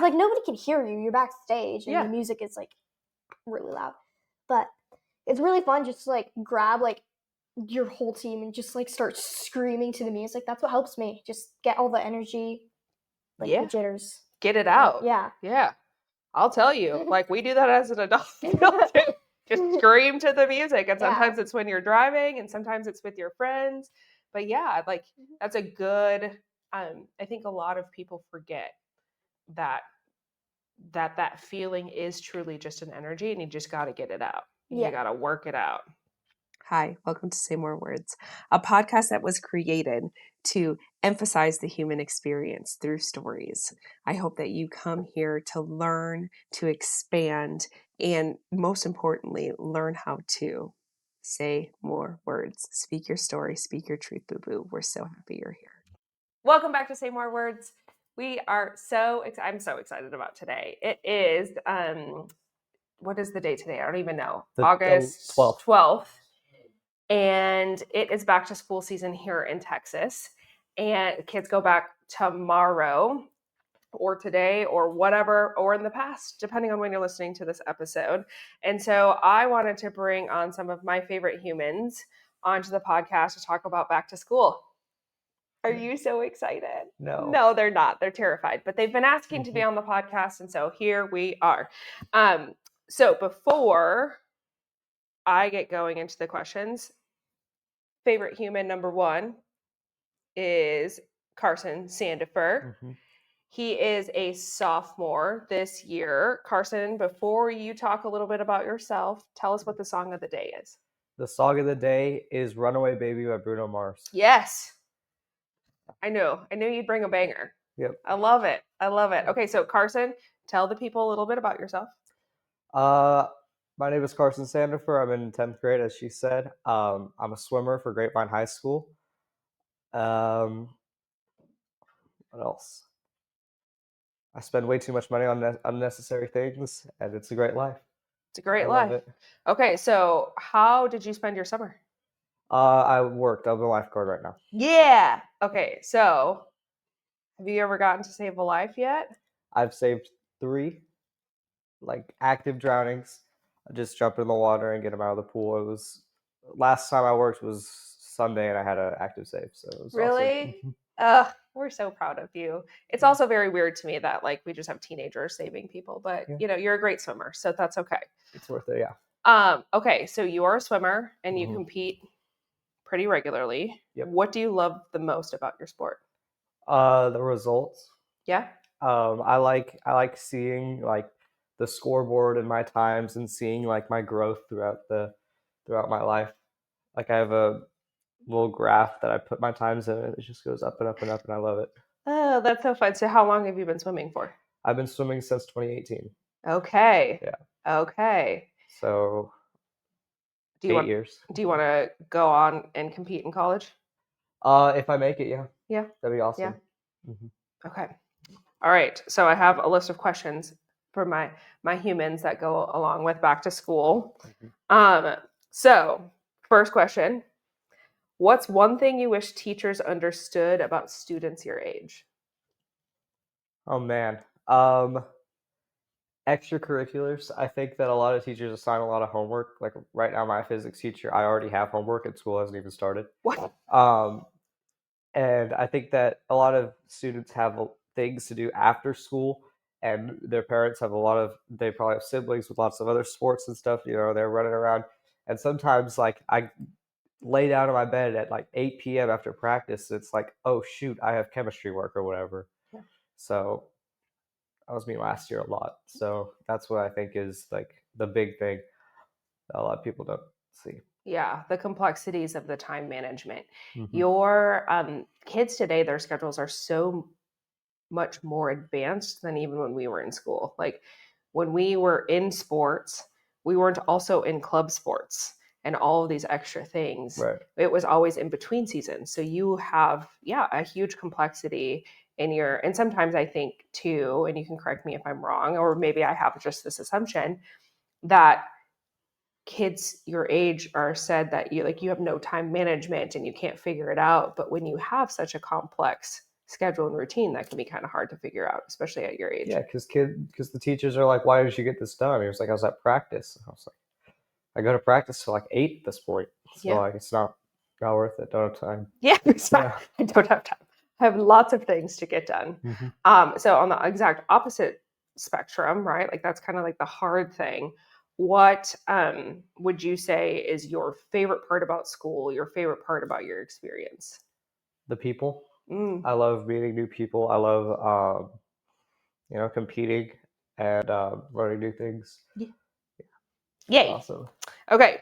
like nobody can hear you. You're backstage and Yeah. the music is like really loud. But it's really fun just to like grab like your whole team and just like start screaming to the music. That's what helps me. Just get all the energy, like the jitters. Get it out. Yeah. Yeah. I'll tell you, like we do that as an adult too. Just scream to the music. And sometimes it's when you're driving and sometimes it's with your friends. But yeah, like that's a good, I think a lot of people forget that feeling is truly just an energy and you just got to get it out. You got to work it out. Hi, welcome to Say More Words, a podcast that was created to emphasize the human experience through stories. I hope that you come here to learn, to expand, and most importantly, learn how to say more words. Speak your story, speak your truth, boo-boo. We're so happy you're here. Welcome back to Say More Words. We are I'm so excited about today. It is, what is the date today? I don't even know. August 12th. And it is back to school season here in Texas. And kids go back tomorrow or today or whatever, or in the past, depending on when you're listening to this episode. And so I wanted to bring on some of my favorite humans onto the podcast to talk about back to school. Are you so excited? No, they're not. They're terrified. But they've been asking to be on the podcast. And so here we are. So before I get going into the questions, favorite human number one is Carson Sandifer. He is a sophomore this year. Carson, before you talk a little bit about yourself, tell us what the song of the day is. The song of the day is Runaway Baby by Bruno Mars. Yes. I knew you'd bring a banger. Yep. I love it. Okay, so Carson, tell the people a little bit about yourself. My name is Carson Sandifer. I'm in 10th grade, as she said. I'm a swimmer for Grapevine High School. What else? I spend way too much money on unnecessary things, and it's a great life. It's a great life. Love it. Okay, so how did you spend your summer? I worked. I'm a lifeguard right now. Yeah. Okay, so have you ever gotten to save a life yet? I've saved 3, like active drownings. I just jump in the water and get them out of the pool. It was last time I worked was Sunday, and I had an active save. So it was really. We're so proud of you. It's also very weird to me that like we just have teenagers saving people, but you know you're a great swimmer, so that's okay. It's worth it, yeah. Okay, so you are a swimmer and you compete pretty regularly. Yep. What do you love the most about your sport? The results. Yeah. I like seeing like the scoreboard and my times and seeing like my growth throughout my life. Like I have a little graph that I put my times in, and it just goes up and up and up, and I love it. Oh, that's so fun. So how long have you been swimming for? I've been swimming since 2018. Okay. Yeah. Okay. So 8 years. Do you want to go on and compete in college? If I make it, yeah. Yeah. That'd be awesome. Yeah. Okay. All right. So I have a list of questions for my humans that go along with back to school. So first question, what's one thing you wish teachers understood about students your age? Oh man. Extracurriculars. I think that a lot of teachers assign a lot of homework. Like right now, my physics teacher, I already have homework and school hasn't even started. What? And I think that a lot of students have things to do after school, and their parents have they probably have siblings with lots of other sports and stuff, you know, they're running around. And sometimes like I lay down in my bed at like 8 p.m. after practice, it's like, oh shoot, I have chemistry work or whatever. Yeah. So that was me last year a lot. So that's what I think is like the big thing that a lot of people don't see. Yeah, the complexities of the time management. Your kids today, their schedules are so much more advanced than even when we were in school. Like when we were in sports, we weren't also in club sports and all of these extra things. Right. It was always in between seasons. So you have, a huge complexity in and sometimes I think too, and you can correct me if I'm wrong, or maybe I have just this assumption that kids your age are said that you have no time management and you can't figure it out. But when you have such a complex schedule and routine that can be kind of hard to figure out, especially at your age. Yeah, because the teachers are like, "Why did you get this done?" He was like, "I was at practice." I was like, "I go to practice till like 8 at this point, so like it's not worth it. Don't have time." Yeah, Yeah. I don't have time. I have lots of things to get done. So on the exact opposite spectrum, right? Like that's kind of like the hard thing. What would you say is your favorite part about school, your favorite part about your experience? The people. Mm. I love meeting new people. I love, competing and learning new things. Yay. Awesome. Okay.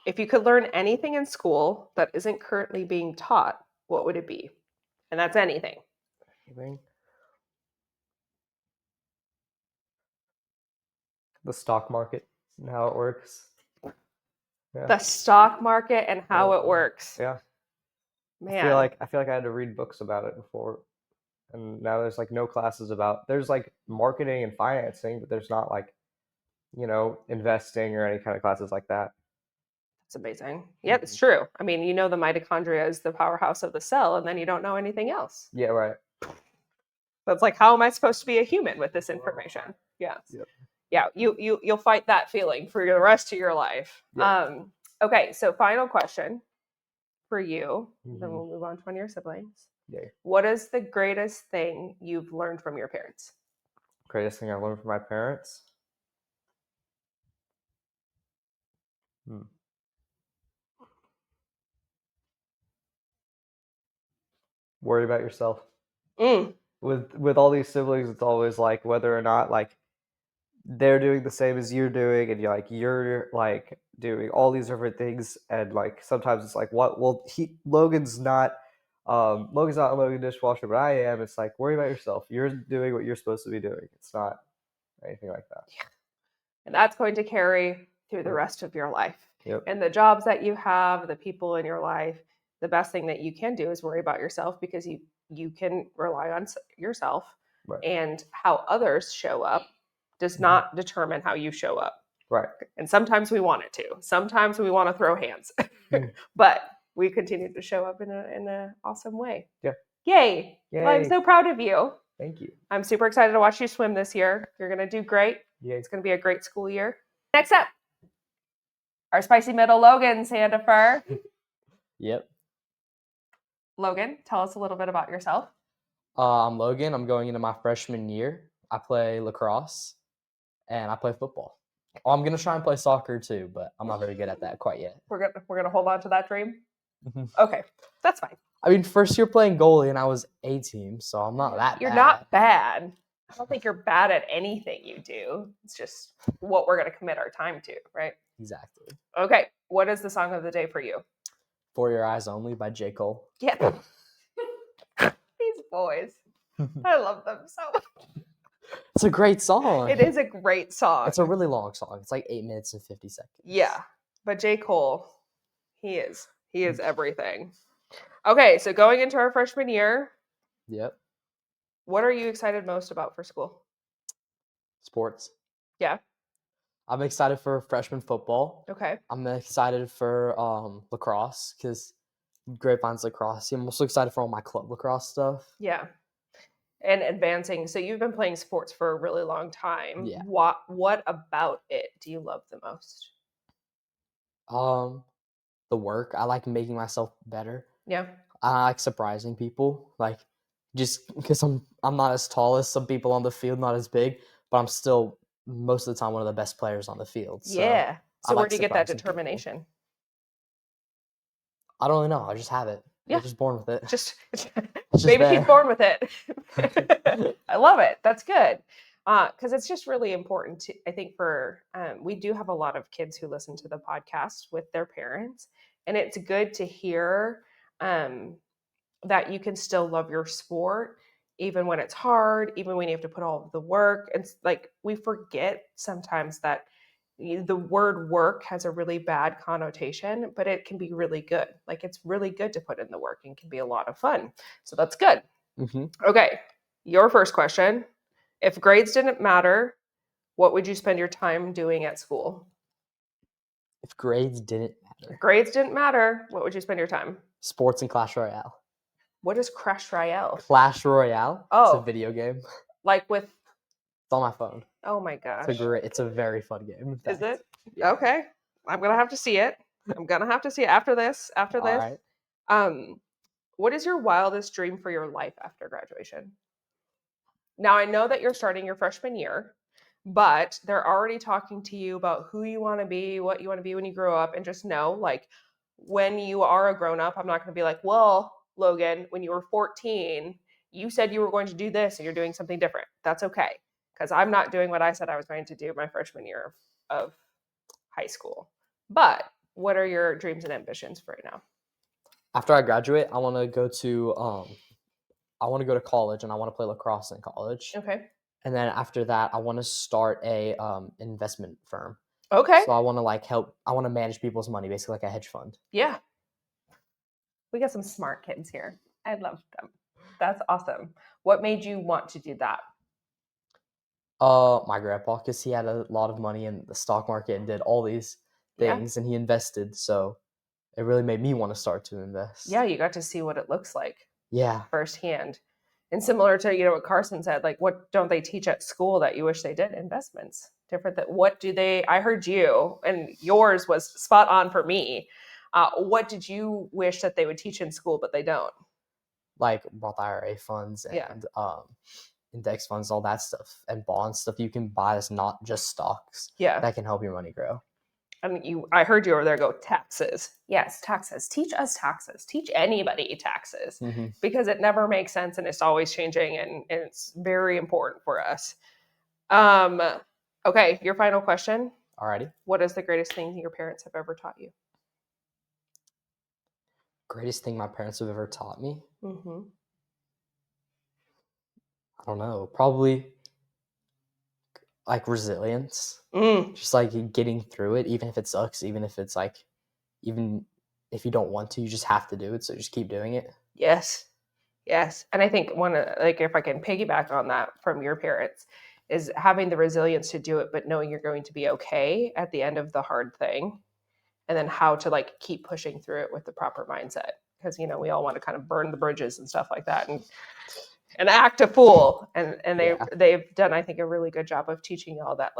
If you could learn anything in school that isn't currently being taught, what would it be? And that's anything. Anything? The stock market and how it works. Yeah. The stock market and how it works. Yeah. Man. I feel like I had to read books about it before, and now there's like no classes about. There's like marketing and financing, but there's not like, investing or any kind of classes like that. That's amazing. Yeah, it's true. I mean, the mitochondria is the powerhouse of the cell, and then you don't know anything else. Yeah, right. That's like, how am I supposed to be a human with this information? Yeah. Yep. Yeah, you'll fight that feeling for the rest of your life. Yep. Okay, so final question for you. Then we'll move on to one of your siblings. Yeah. What is the greatest thing you've learned from your parents? Greatest thing I learned from my parents? Worry about yourself. With all these siblings, it's always like whether or not like they're doing the same as you're doing, and you're like doing all these different things, and like sometimes it's like, what? Well, Logan's not a Logan dishwasher, but I am. It's like, worry about yourself. You're doing what you're supposed to be doing. It's not anything like that. Yeah. And that's going to carry through the rest of your life. Yep. And the jobs that you have, the people in your life, the best thing that you can do is worry about yourself, because you can rely on yourself. Right. And how others show up does not determine how you show up. Right. And sometimes we want it to. Sometimes we want to throw hands. But we continue to show up in an awesome way. Yeah. Yay. Well, I'm so proud of you. Thank you. I'm super excited to watch you swim this year. You're going to do great. Yeah. It's going to be a great school year. Next up, our spicy middle, Logan Sandifer. Yep. Logan, tell us a little bit about yourself. I'm Logan. I'm going into my freshman year. I play lacrosse and I play football. I'm going to try and play soccer too, but I'm not very good at that quite yet. We're gonna hold on to that dream. Okay, that's fine. I mean, first year playing goalie and I was A team, so I'm not that You're bad. not bad. I don't think you're bad at anything you do. It's just what we're going to commit our time to, right? Exactly. Okay, what is the song of the day for you? For Your Eyes Only by J. Cole. Yeah. These boys. I love them so much. It's a great song. It is a great song. It's a really long song. It's like 8 minutes and 50 seconds. Yeah, but J. Cole, he is everything. Okay, so going into our freshman year. Yep. What are you excited most about for school? Sports. Yeah. I'm excited for freshman football. Okay. I'm excited for lacrosse because Grapevine's lacrosse. I'm also excited for all my club lacrosse stuff. Yeah. And advancing. So you've been playing sports for a really long time. Yeah. What about it do you love the most? The work. I like making myself better. Yeah. I like surprising people. Like, just because I'm not as tall as some people on the field, not as big, but I'm still most of the time one of the best players on the field. So yeah. So where do you get that surprising determination? people. I don't really know. I just have it. Yeah. I'm just born with it. Just maybe he's born with it. I love it. That's good. Because it's just really important to, I think, for we do have a lot of kids who listen to the podcast with their parents, and it's good to hear that you can still love your sport even when it's hard, even when you have to put all of the work. And like, we forget sometimes that the word work has a really bad connotation, but it can be really good. Like, it's really good to put in the work and can be a lot of fun. So that's good. Mm-hmm. Okay. Your first question. If grades didn't matter, what would you spend your time doing at school? If grades didn't matter. If grades didn't matter, what would you spend your time? Sports and Clash Royale. What is Crash Royale? Clash Royale. It's Oh. a video game. It's Like with, on my phone. oh my gosh. It's a very fun game. in Is fact. it? Okay. I'm going to have to see it. I'm going to have to see it after this. All right. What is your wildest dream for your life after graduation? Now, I know that you're starting your freshman year, but they're already talking to you about who you want to be, what you want to be when you grow up, and just know, like, when you are a grown up, I'm not going to be like, well, Logan, when you were 14, you said you were going to do this and you're doing something different. That's okay, because I'm not doing what I said I was going to do my freshman year of high school. But what are your dreams and ambitions for right now? After I graduate, I want to go to college, and I want to play lacrosse in college. Okay. And then after that, I want to start a investment firm. Okay. So I want to I want to manage people's money, basically like a hedge fund. Yeah. We got some smart kids here. I love them. That's awesome. What made you want to do that? My grandpa, because he had a lot of money in the stock market and did all these things, and he invested. So it really made me want to start to invest. Yeah, you got to see what it looks like Yeah. firsthand. And similar to, what Carson said, like, what don't they teach at school that you wish they did? Investments. Different than what do they, I heard you, and yours was spot on for me. What did you wish that they would teach in school, but they don't? Like Roth IRA funds and index funds, all that stuff, and bond stuff you can buy that's not just stocks. Yeah. That can help your money grow. And I heard you over there go, taxes. Yes, taxes. Teach us taxes. Teach anybody taxes, because it never makes sense and it's always changing, and it's very important for us. Okay, your final question. Alrighty. What is the greatest thing your parents have ever taught you? Greatest thing my parents have ever taught me? Mm-hmm. I don't know. Probably like resilience. Just like getting through it, even if it sucks, even if it's like, even if you don't want to, you just have to do it. So just keep doing it. Yes. And I think if I can piggyback on that from your parents, is having the resilience to do it, but knowing you're going to be okay at the end of the hard thing, and then how to keep pushing through it with the proper mindset. Because, we all want to kind of burn the bridges and stuff like that and act a fool. And they've done, I think, a really good job of teaching y'all that,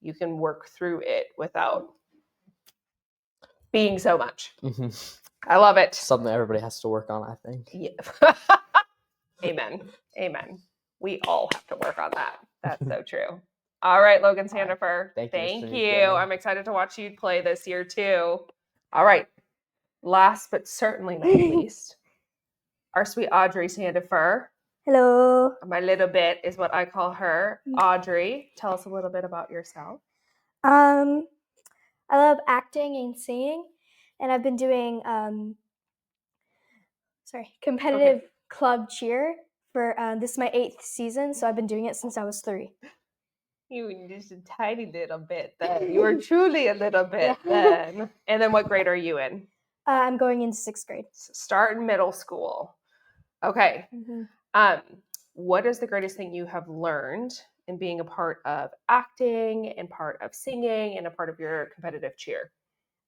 you can work through it without being so much. Mm-hmm. I love it. Something everybody has to work on, I think. Yeah. Amen. We all have to work on that. That's so true. All right, Logan Sandifer. Thank you. I'm excited to watch you play this year too. All right. Last but certainly not least, our sweet Audrey Sandifer. Hello. My little bit is what I call her. Audrey, tell us a little bit about yourself. I love acting and singing, and I've been doing competitive club cheer for this is my 8th season, so I've been doing it since I was 3. You were just a tiny little bit then. You were truly a little bit then. And then what grade are you in? I'm going into 6th grade. Start in middle school. Okay. Mm-hmm. What is the greatest thing you have learned in being a part of acting and part of singing and a part of your competitive cheer?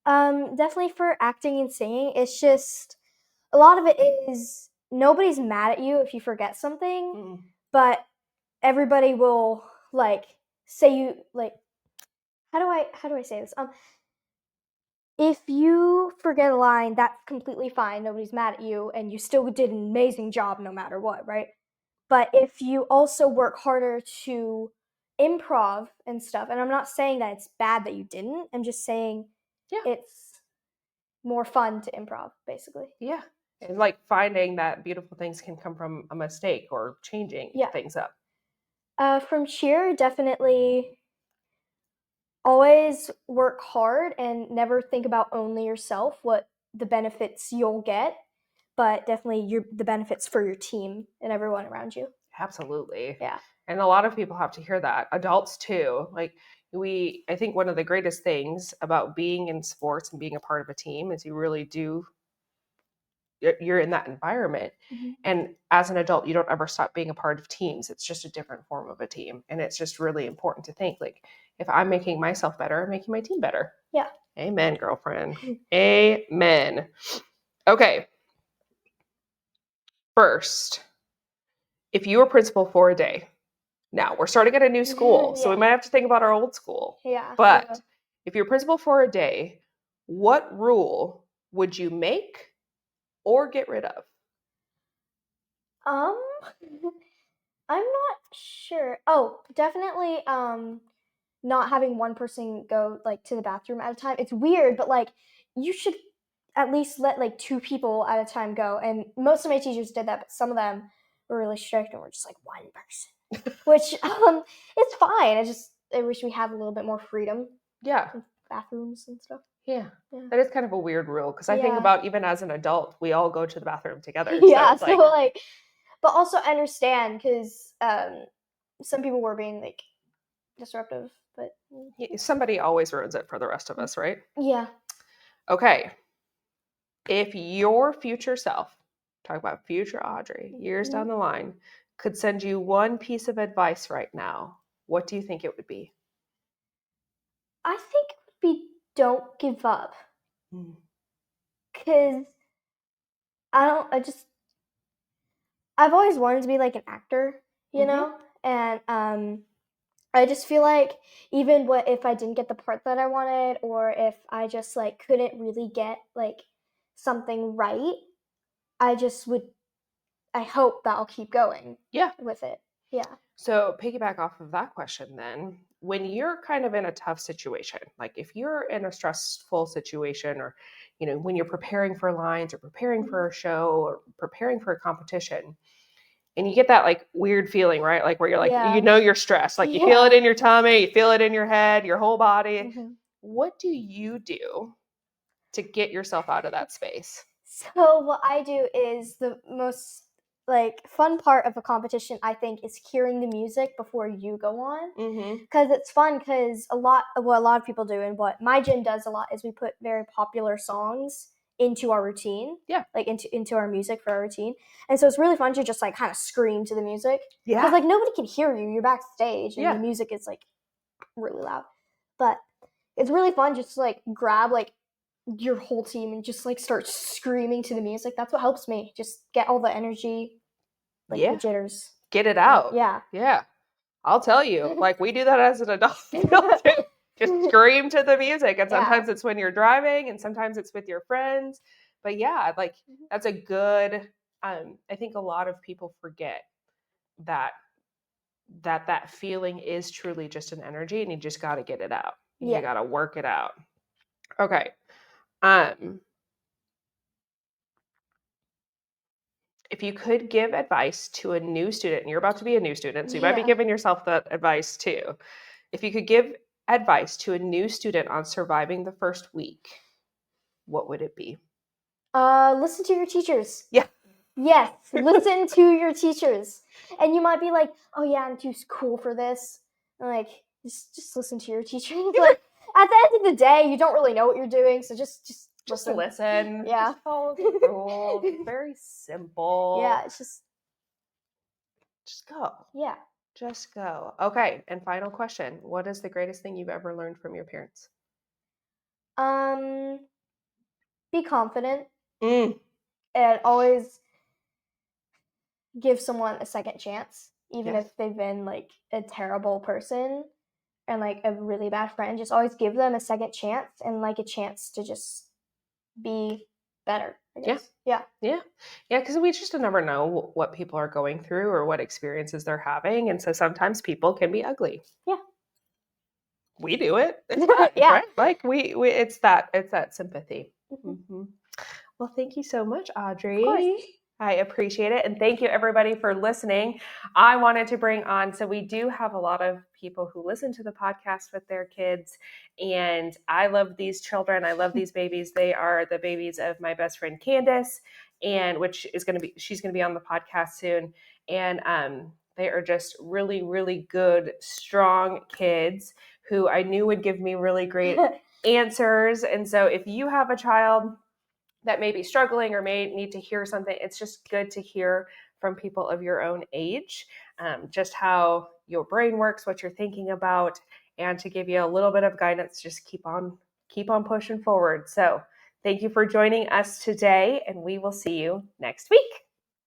Definitely for acting and singing, it's just a lot of it is nobody's mad at you if you forget something, but everybody will say you how do I say this? If you forget a line, that's completely fine. Nobody's mad at you, and you still did an amazing job no matter what, right? But if you also work harder to improv and stuff, and I'm not saying that it's bad that you didn't, I'm just saying it's more fun to improv, basically. Yeah. And finding that beautiful things can come from a mistake or changing things up. From cheer, definitely always work hard and never think about only yourself, what the benefits you'll get, but definitely the benefits for your team and everyone around you. Absolutely. Yeah. And a lot of people have to hear that. Adults too. I think one of the greatest things about being in sports and being a part of a team is you're in that environment. Mm-hmm. And as an adult, you don't ever stop being a part of teams. It's just a different form of a team. And it's just really important to think, if I'm making myself better, I'm making my team better. Yeah. Amen, girlfriend. Amen. Okay. First, if you were principal for a day, now we're starting at a new school, so we Yeah. might have to think about our old school. Yeah. But if you're principal for a day, what rule would you make or get rid of? I'm not sure. Oh, definitely not having one person go like to the bathroom at a time. It's weird, but like you should at least let like two people at a time go. And most of my teachers did that, but some of them were really strict and were just like one person. Which it's fine. I wish we had a little bit more freedom Yeah. in bathrooms and stuff. Yeah. Yeah. That is kind of a weird rule because I think Yeah. about even as an adult, we all go to the bathroom together. Yeah, So, so like, like but also understand because some people were being like disruptive, but somebody always ruins it for the rest of us, right? yeah. Okay. If your future self, talk about future Audrey, years down the line, could send you one piece of advice right now, what do you think it would be? I think it would be don't give up. Mm. Cause I've always wanted to be like an actor, you know? And I just feel like even if I didn't get the part that I wanted, or if I just like couldn't really get like something right, I hope that I'll keep going Yeah. with it. Yeah. So piggyback off of that question then, when you're kind of in a tough situation, like if you're in a stressful situation or, when you're preparing for lines or preparing for a show or preparing for a competition, and you get that like weird feeling, right? Like where you're like, Yeah. you're stressed, like you feel it in your tummy, you feel it in your head, your whole body. What do you do to get yourself out of that space? So what I do is the most like fun part of a competition, I think, is hearing the music before you go on. Because it's fun because a lot of people do and what my gym does a lot is we put very popular songs into our routine. Yeah. Like into our music for our routine. And so it's really fun to just like kind of scream to the music. Yeah. Because like nobody can hear you. You're backstage and Yeah. the music is like really loud. But it's really fun just to like grab like your whole team and just like start screaming to the music. That's what helps me. Just get all the energy, like the jitters. Get it out. Yeah. Yeah. I'll tell you, like we do that as an adult too. Just scream to the music. And sometimes it's when you're driving and sometimes it's with your friends. But yeah, like that's a good, I think a lot of people forget that feeling is truly just an energy and you just got to get it out. You got to work it out. Okay. If you could give advice to a new student, and you're about to be a new student, so you might be giving yourself that advice too. If you could give advice to a new student on surviving the first week, what would it be? Listen to your teachers. Yeah. Yes, listen to your teachers. And you might be like, oh yeah, I'm too cool for this. And like, just listen to your teachers. Like, at the end of the day, you don't really know what you're doing, so just listen. Yeah. Just follow the rules. It's very simple. Yeah, it's just go. Yeah. Just go. Okay, and final question. What is the greatest thing you've ever learned from your parents? Be confident. And always give someone a second chance, even if they've been like a terrible person and like a really bad friend. Just always give them a second chance and like a chance to just be better, I guess. Yeah. Because we just never know what people are going through or what experiences they're having, and so sometimes people can be ugly. Yeah. We do it. It's fun, Yeah. right? Like we it's that sympathy. Well, thank you so much, Audrey. Of course. I appreciate it. And thank you, everybody, for listening. I wanted to bring on, so we do have a lot of people who listen to the podcast with their kids. And I love these children. I love these babies. They are the babies of my best friend, Candace, and she's going to be on the podcast soon. And they are just really, really good, strong kids who I knew would give me really great answers. And so if you have a child that may be struggling or may need to hear something, it's just good to hear from people of your own age, just how your brain works, what you're thinking about, and to give you a little bit of guidance. Just keep on pushing forward. So Thank you for joining us today, and we will see you next week.